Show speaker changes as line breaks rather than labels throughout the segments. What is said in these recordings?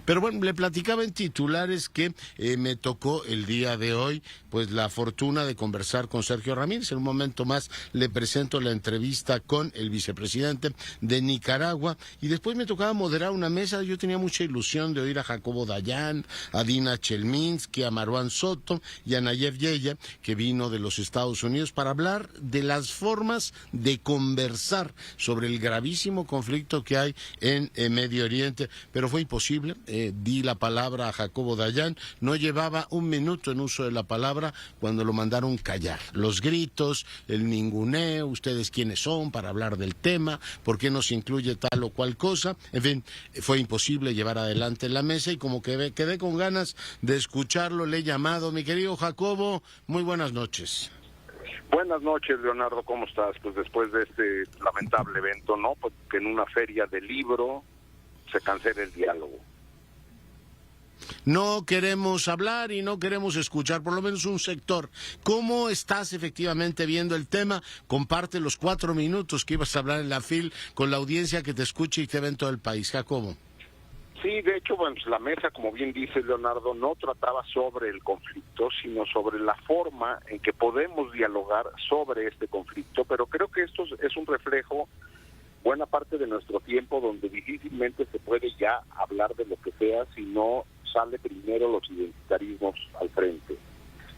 Pero bueno, le platicaba en titulares que me tocó el día de hoy pues la fortuna de conversar con Sergio Ramírez. En un momento más le presento la entrevista con el vicepresidente de Nicaragua y después me tocaba moderar una mesa. Yo tenía mucha ilusión de oír a Jacobo Dayan, a Dina Chelminsky, a Marwan Soto y a Nayef Yehia, que vino de los Estados Unidos para hablar de las formas de conversar sobre el gravísimo conflicto que hay en Medio Oriente, pero fue imposible. Di la palabra a Jacobo Dayan, no llevaba un minuto en uso de la palabra cuando lo mandaron callar. Los gritos, el ninguneo, ustedes quiénes son para hablar del tema, por qué no se incluye tal o cual cosa, en fin, fue imposible llevar adelante la mesa y como que quedé con ganas de escucharlo, le he llamado. Mi querido Jacobo, muy buenas noches.
Buenas noches, Leonardo, ¿cómo estás? Pues después de este lamentable evento, ¿no? Pues que en una feria de libro se cancela el diálogo.
No queremos hablar y no queremos escuchar, por lo menos un sector. ¿Cómo estás efectivamente viendo el tema? Comparte los 4 minutos que ibas a hablar en la FIL con la audiencia que te escucha y te ve en todo el país. Jacobo.
Sí, de hecho, bueno, pues la mesa, como bien dice Leonardo, no trataba sobre el conflicto, sino sobre la forma en que podemos dialogar sobre este conflicto, pero creo que esto es un reflejo, buena parte de nuestro tiempo, donde difícilmente se puede ya hablar de lo que sea si no sale primero los identitarismos al frente.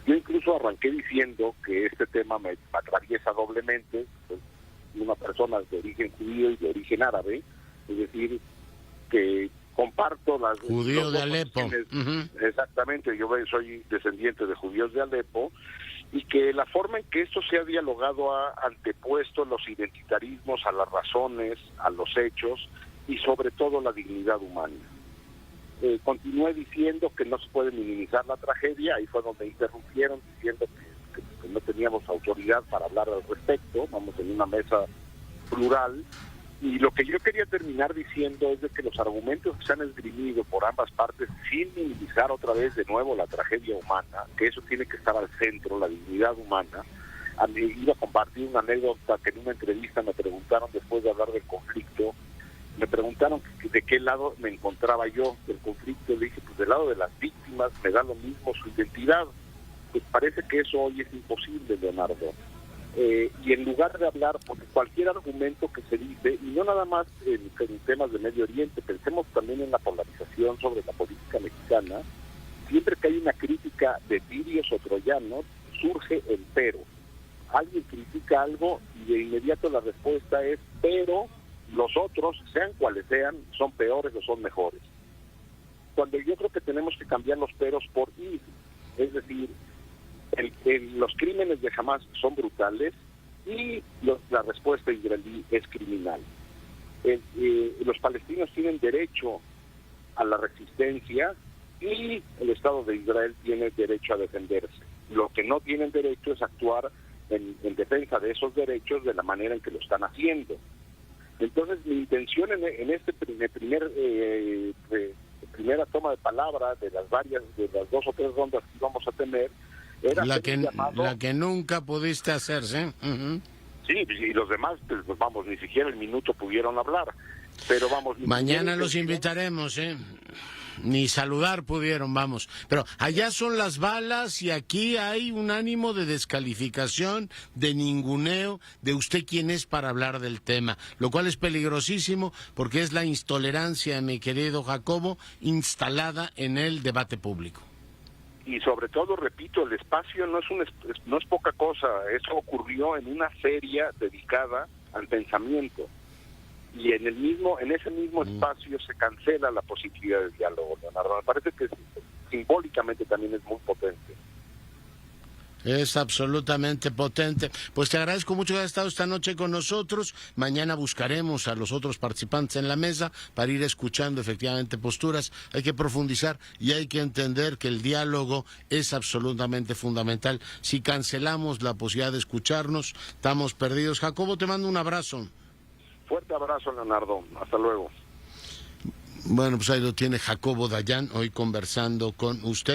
Yo incluso arranqué diciendo que este tema me atraviesa doblemente, pues, una persona de origen judío y de origen árabe, es decir, que comparto las...
Judío de Alepo.
Exactamente, yo soy descendiente de judíos de Alepo, y que la forma en que esto se ha dialogado ha antepuesto los identitarismos a las razones, a los hechos y sobre todo la dignidad humana. Continué diciendo que no se puede minimizar la tragedia, ahí fue donde interrumpieron diciendo que no teníamos autoridad para hablar al respecto, vamos en una mesa plural, y lo que yo quería terminar diciendo es de que los argumentos que se han esgrimido por ambas partes, sin minimizar otra vez de nuevo la tragedia humana, que eso tiene que estar al centro, la dignidad humana. A mí iba a compartir una anécdota que en una entrevista me preguntaron después de hablar del conflicto, me preguntaron de qué lado me encontraba yo del conflicto, le dije, pues del lado de las víctimas, me da lo mismo su identidad. Pues parece que eso hoy es imposible, Leonardo. Y en lugar de hablar, porque cualquier argumento que se dice, y no nada más en temas de Medio Oriente, pensemos también en la polarización sobre la política mexicana, siempre que hay una crítica de tirios o troyanos, surge el pero. Alguien critica algo y de inmediato la respuesta es, pero los otros, sean cuales sean, son peores o son mejores. Cuando yo creo que tenemos que cambiar los peros por ir, es decir, los crímenes de Hamás son brutales y la respuesta israelí es criminal. Los palestinos tienen derecho a la resistencia y el Estado de Israel tiene derecho a defenderse. Lo que no tienen derecho es actuar en defensa de esos derechos de la manera en que lo están haciendo. Entonces mi intención en este primera toma de palabra de las 2 o 3 rondas que íbamos a tener era
la que nunca pudiste hacerse.
Sí, y los demás, pues vamos, ni siquiera el minuto pudieron hablar. Pero vamos,
mañana los invitaremos, ni saludar pudieron, vamos. Pero allá son las balas y aquí hay un ánimo de descalificación, de ninguneo, de usted quién es para hablar del tema, lo cual es peligrosísimo porque es la intolerancia, mi querido Jacobo, instalada en el debate público.
Y sobre todo, repito, el espacio no es poca cosa, eso ocurrió en una feria dedicada al pensamiento. Y en ese mismo espacio se cancela la posibilidad de diálogo, Leonardo. Me parece que simbólicamente también es muy potente.
Es absolutamente potente. Pues te agradezco mucho que hayas estado esta noche con nosotros. Mañana buscaremos a los otros participantes en la mesa para ir escuchando efectivamente posturas. Hay que profundizar y hay que entender que el diálogo es absolutamente fundamental. Si cancelamos la posibilidad de escucharnos, estamos perdidos. Jacobo, te mando un abrazo.
Fuerte abrazo, Leonardo. Hasta luego.
Bueno, pues ahí lo tiene Jacobo Dayan, hoy conversando con usted.